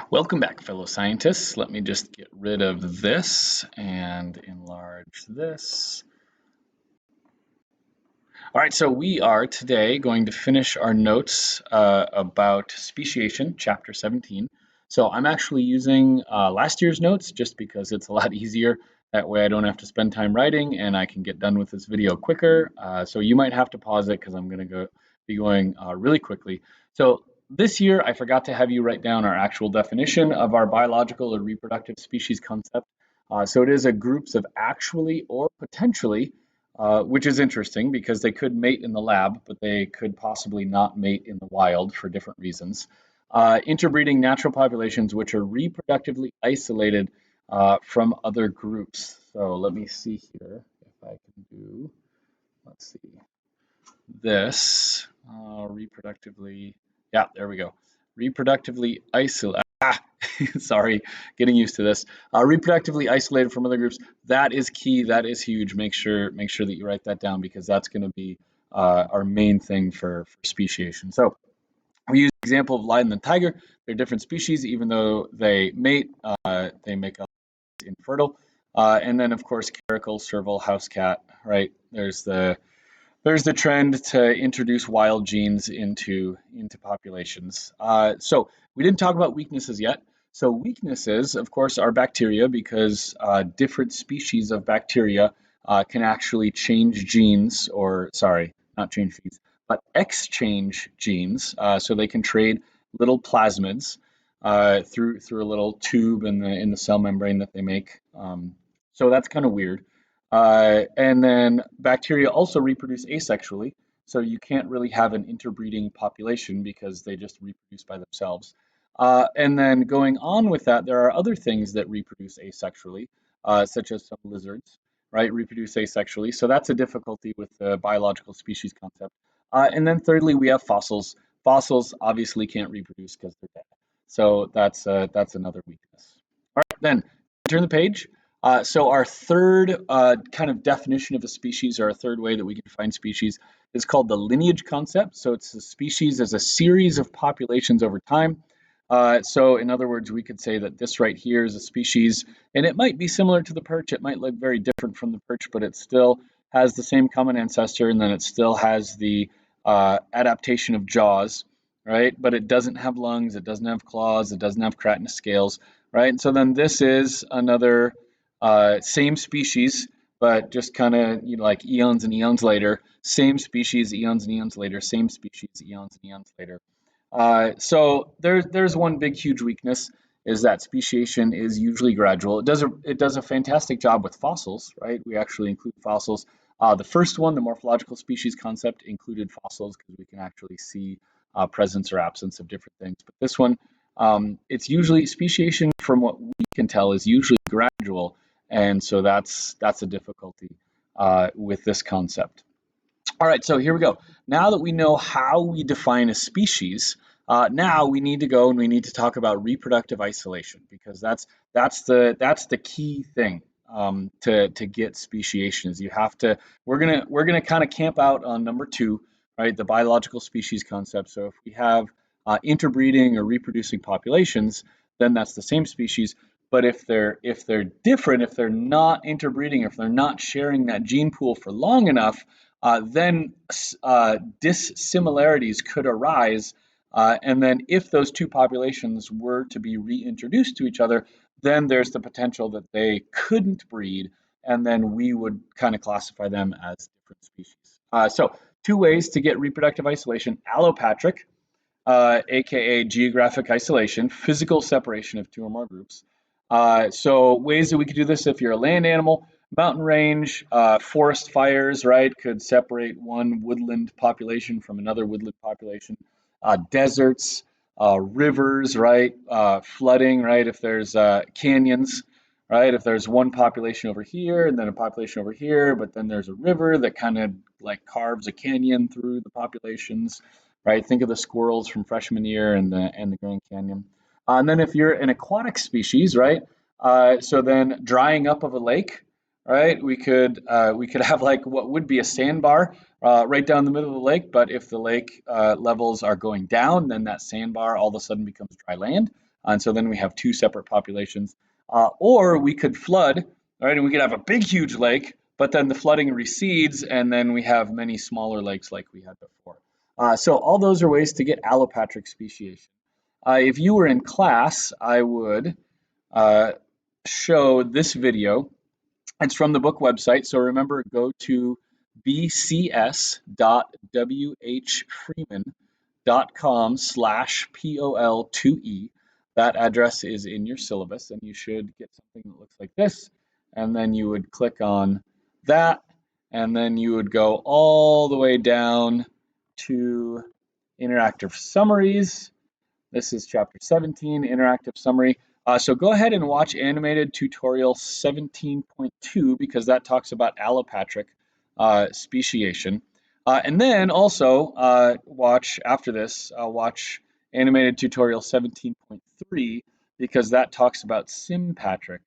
Welcome back, fellow scientists. Let me just get rid of this and enlarge this. All right, so we are today going to finish our notes about speciation, chapter 17. So I'm actually using last year's notes just because it's a lot easier. That way I don't have to spend time writing and I can get done with this video quicker. So you might have to pause it because I'm going to be going really quickly. So this year I forgot to have you write down our actual definition of our biological or reproductive species concept. So it is a groups of actually or potentially which is interesting because they could mate in the lab, but they could possibly not mate in the wild for different reasons. Interbreeding natural populations which are reproductively isolated from other groups. So let me see here if I can do, let's see, this reproductively, yeah, there we go. Reproductively isolate. Sorry, getting used to this. Reproductively isolated from other groups. That is key. That is huge. Make sure that you write that down because that's going to be our main thing for speciation. So we use the example of lion and tiger. They're different species, even though they mate. They make us infertile. And then, of course, caracal, serval, house cat. Right? There's the trend to introduce wild genes into populations. So we didn't talk about weaknesses yet. So weaknesses, of course, are bacteria because different species of bacteria can actually change genes, or sorry, not change genes, but exchange genes. So they can trade little plasmids through a little tube in the cell membrane that they make. So that's kind of weird. And then bacteria also reproduce asexually, so you can't really have an interbreeding population because they just reproduce by themselves. And then going on with that, there are other things that reproduce asexually, such as some lizards, right, reproduce asexually. So that's a difficulty with the biological species concept. And then thirdly, we have fossils. Fossils obviously can't reproduce because they're dead. So that's another weakness. All right, then turn the page. So our third kind of definition of a species, or a third way that we can define species, is called the lineage concept. So it's a species as a series of populations over time. So in other words, we could say that this right here is a species, and it might be similar to the perch. It might look very different from the perch, but it still has the same common ancestor, and then it still has the adaptation of jaws, right? But it doesn't have lungs, it doesn't have claws, it doesn't have keratinous scales, right? And so then this is another same species, but just kind of like eons and eons later. Same species, eons and eons later. Same species, eons and eons later. So there's one big huge weakness is that speciation is usually gradual. It does a fantastic job with fossils, right? We actually include fossils. The first one, the morphological species concept, included fossils because we can actually see presence or absence of different things. But this one, it's usually speciation, from what we can tell, is usually gradual, and so that's a difficulty with this concept. All right, so here we go. Now that we know how we define a species, now we need to go and we need to talk about reproductive isolation because that's the key thing to get speciation. Is you have to we're gonna kind of camp out on number 2, right? The biological species concept. So if we have interbreeding or reproducing populations, then that's the same species. But if they're different, if they're not interbreeding, if they're not sharing that gene pool for long enough, then dissimilarities could arise. And then if those two populations were to be reintroduced to each other, then there's the potential that they couldn't breed, and then we would kind of classify them as different species. So 2 ways to get reproductive isolation: allopatric, aka geographic isolation, physical separation of 2 or more groups. So ways that we could do this: if you're a land animal, mountain range, forest fires, right, could separate one woodland population from another woodland population. Deserts, rivers, right, flooding, right, if there's canyons, right, if there's one population over here and then a population over here, but then there's a river that kind of like carves a canyon through the populations, right? Think of the squirrels from freshman year and the Grand Canyon. And then if you're an aquatic species, right, so then drying up of a lake, right, we could have like what would be a sandbar right down the middle of the lake, but if the lake levels are going down, then that sandbar all of a sudden becomes dry land. And so then we have two separate populations. Or we could flood, right? And we could have a big, huge lake, but then the flooding recedes, and then we have many smaller lakes like we had before. So all those are ways to get allopatric speciation. If you were in class, I would show this video. It's from the book website. So remember, go to bcs.whfreeman.com/POL2E. That address is in your syllabus, and you should get something that looks like this. And then you would click on that, and then you would go all the way down to interactive summaries. This is chapter 17, interactive summary. So go ahead and watch animated tutorial 17.2 because that talks about allopatric speciation. And then also watch after this, watch animated tutorial 17.3 because that talks about sympatric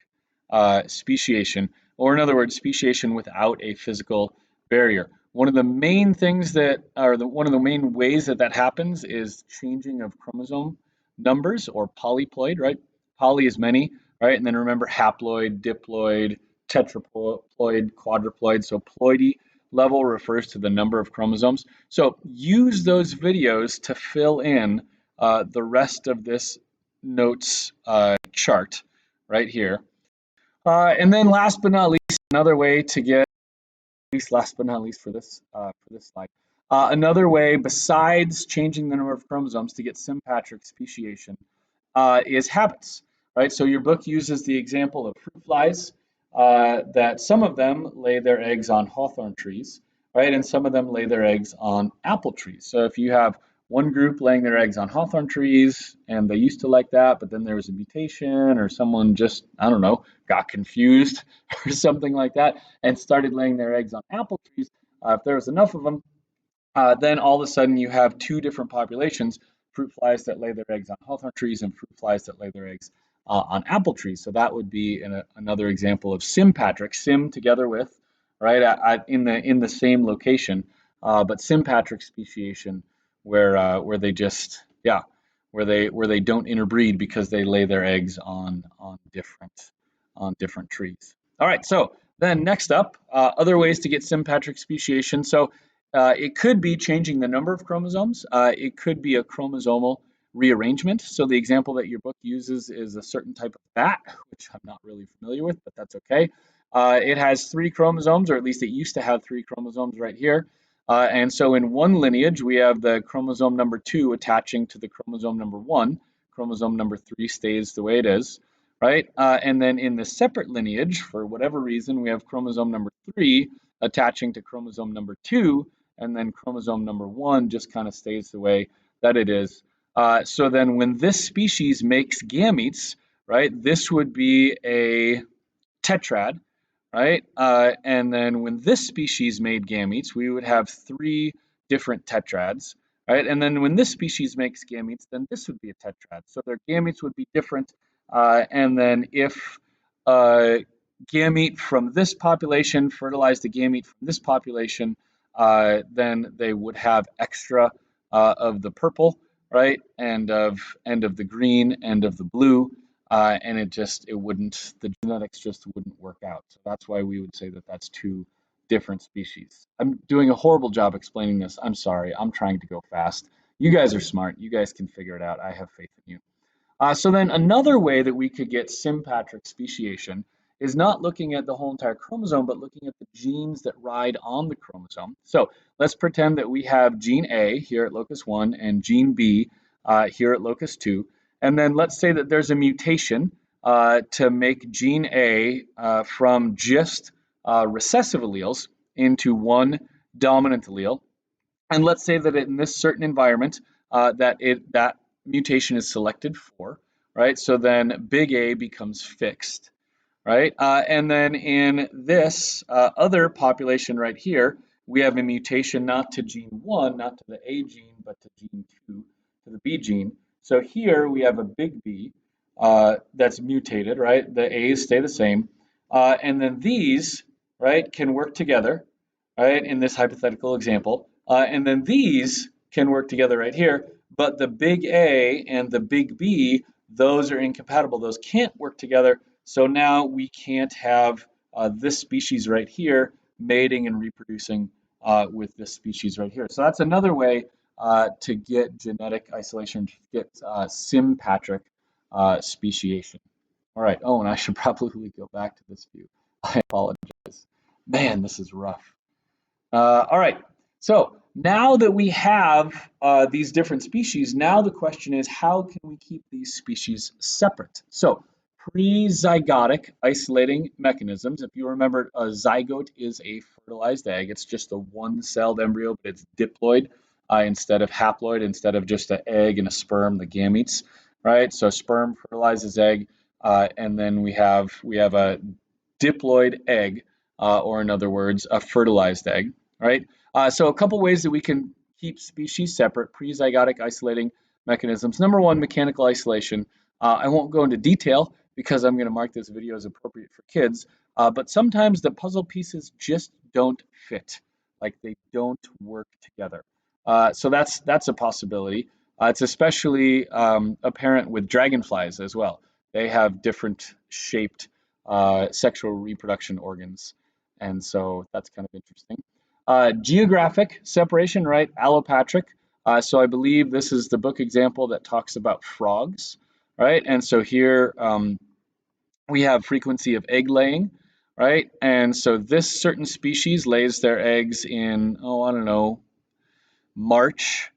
speciation, or in other words, speciation without a physical barrier. One of the main things that, or one of the main ways that that happens is changing of chromosome numbers, or polyploid, right? Poly is many, right? And then remember haploid, diploid, tetraploid, quadruploid. So ploidy level refers to the number of chromosomes. So use those videos to fill in the rest of this notes chart right here. And then last but not least, another way to get, last but not least for this slide, another way besides changing the number of chromosomes to get sympatric speciation is habits, right? So your book uses the example of fruit flies, that some of them lay their eggs on hawthorn trees, right? And some of them lay their eggs on apple trees. So if you have one group laying their eggs on hawthorn trees and they used to like that, but then there was a mutation or someone just, I don't know, got confused or something like that and started laying their eggs on apple trees, if there was enough of them, then all of a sudden you have two different populations, fruit flies that lay their eggs on hawthorn trees and fruit flies that lay their eggs on apple trees. So that would be another example of sympatric, sim together with, right, in the same location, but sympatric speciation where they just, yeah, where they don't interbreed because they lay their eggs on different trees. All right, so then next up, other ways to get sympatric speciation. So it could be changing the number of chromosomes. It could be a chromosomal rearrangement. So the example that your book uses is a certain type of bat, which I'm not really familiar with, but that's okay. It has 3 chromosomes, or at least it used to have 3 chromosomes right here. And so in one lineage, we have the chromosome number 2 attaching to the chromosome number 1. Chromosome number 3 stays the way it is, right? And then in the separate lineage, for whatever reason, we have chromosome number 3 attaching to chromosome number 2, and then chromosome number 1 just kind of stays the way that it is. So then when this species makes gametes, right, this would be a tetrad, right? And then when this species made gametes, we would have 3 different tetrads, right? And then when this species makes gametes, then this would be a tetrad. So their gametes would be different. And then if gamete from this population fertilized a gamete from this population, then they would have extra of the purple, right, and of the green, and of the blue, and the genetics just wouldn't work out. So that's why we would say that that's 2 different species. I'm doing a horrible job explaining this. I'm sorry. I'm trying to go fast. You guys are smart. You guys can figure it out. I have faith in you. So then another way that we could get sympatric speciation is not looking at the whole entire chromosome, but looking at the genes that ride on the chromosome. So let's pretend that we have gene A here at locus 1 and gene B here at locus 2. And then let's say that there's a mutation to make gene A from just recessive alleles into one dominant allele. And let's say that in this certain environment that mutation is selected for, right? So then big A becomes fixed, right? And then in this other population right here, we have a mutation not to gene 1, not to the A gene, but to gene 2, to the B gene. So here we have a big B that's mutated, right? The A's stay the same. And then these, right, can work together, right, in this hypothetical example. And then these can work together right here, but the big A and the big B those are incompatible. Those can't work together. So now we can't have this species right here mating and reproducing with this species right here. So that's another way to get genetic isolation, to get sympatric speciation. All right. Oh, and I should probably go back to this view. I apologize. Man, this is rough. All right. So now that we have these different species, now the question is, how can we keep these species separate? So pre-zygotic isolating mechanisms. If you remember, a zygote is a fertilized egg. It's just a one-celled embryo, but it's diploid instead of haploid, instead of just an egg and a sperm, the gametes, right? So sperm fertilizes egg, and then we have a diploid egg, or in other words, a fertilized egg, right? So a couple ways that we can keep species separate, pre-zygotic isolating mechanisms. Number one, mechanical isolation. I won't go into detail because I'm going to mark this video as appropriate for kids, but sometimes the puzzle pieces just don't fit, like they don't work together. So that's a possibility. It's especially apparent with dragonflies as well. They have different shaped sexual reproduction organs, and so that's kind of interesting. Geographic separation, right? Allopatric. So I believe this is the book example that talks about frogs, right? And so here we have frequency of egg laying, right? And so this certain species lays their eggs in, oh, I don't know, March,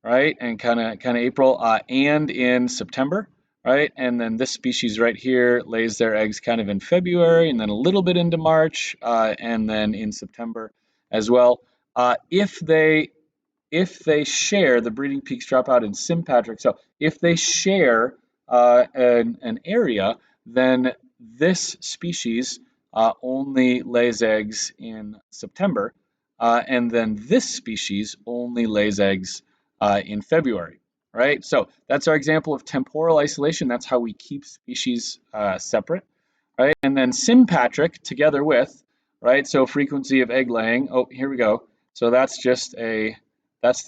right? And kind of April, and in September, right? And then this species right here lays their eggs kind of in February, and then a little bit into March, and then in September as well. If they share, the breeding peaks drop out in sympatric. So if they share an area, then this species only lays eggs in September, and then this species only lays eggs in February, right? So that's our example of temporal isolation. That's how we keep species separate, right? And then sympatric together with, right? So frequency of egg laying. Oh, here we go. So that's the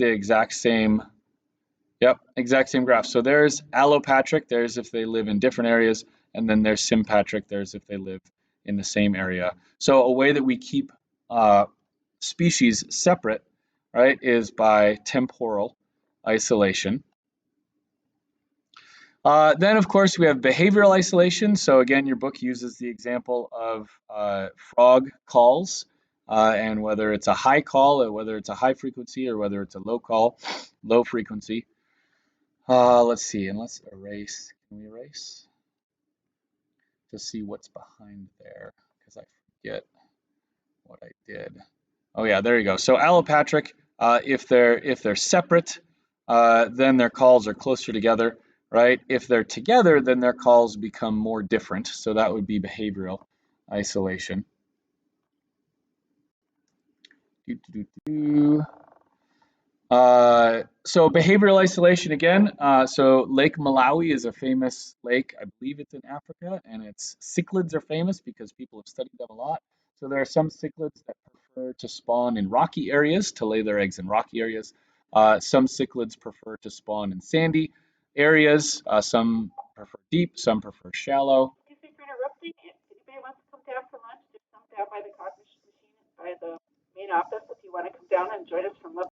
exact same, yep, exact same graph. So there's allopatric, there's if they live in different areas, and then there's sympatric, there's if they live in the same area. So a way that we keep species separate, right, is by temporal isolation. Then, of course, we have behavioral isolation. So again, your book uses the example of frog calls, and whether it's a high call, or whether it's a high frequency, or whether it's a low call, low frequency. Let's see, and let's erase. Can we erase? To see what's behind there, because I forget what I did. Oh yeah, there you go. So allopatric, if they're separate, then their calls are closer together, right? If they're together, then their calls become more different. So that would be behavioral isolation. So behavioral isolation again. So Lake Malawi is a famous lake. I believe it's in Africa, and its cichlids are famous because people have studied them a lot. So there are some cichlids that prefer to spawn in rocky areas, to lay their eggs in rocky areas. Some cichlids prefer to spawn in sandy areas. Some prefer deep, some prefer shallow. Excuse me for interrupting. If anybody wants to come down for lunch, just come down by the coffee machine by the main office if you want to come down and join us from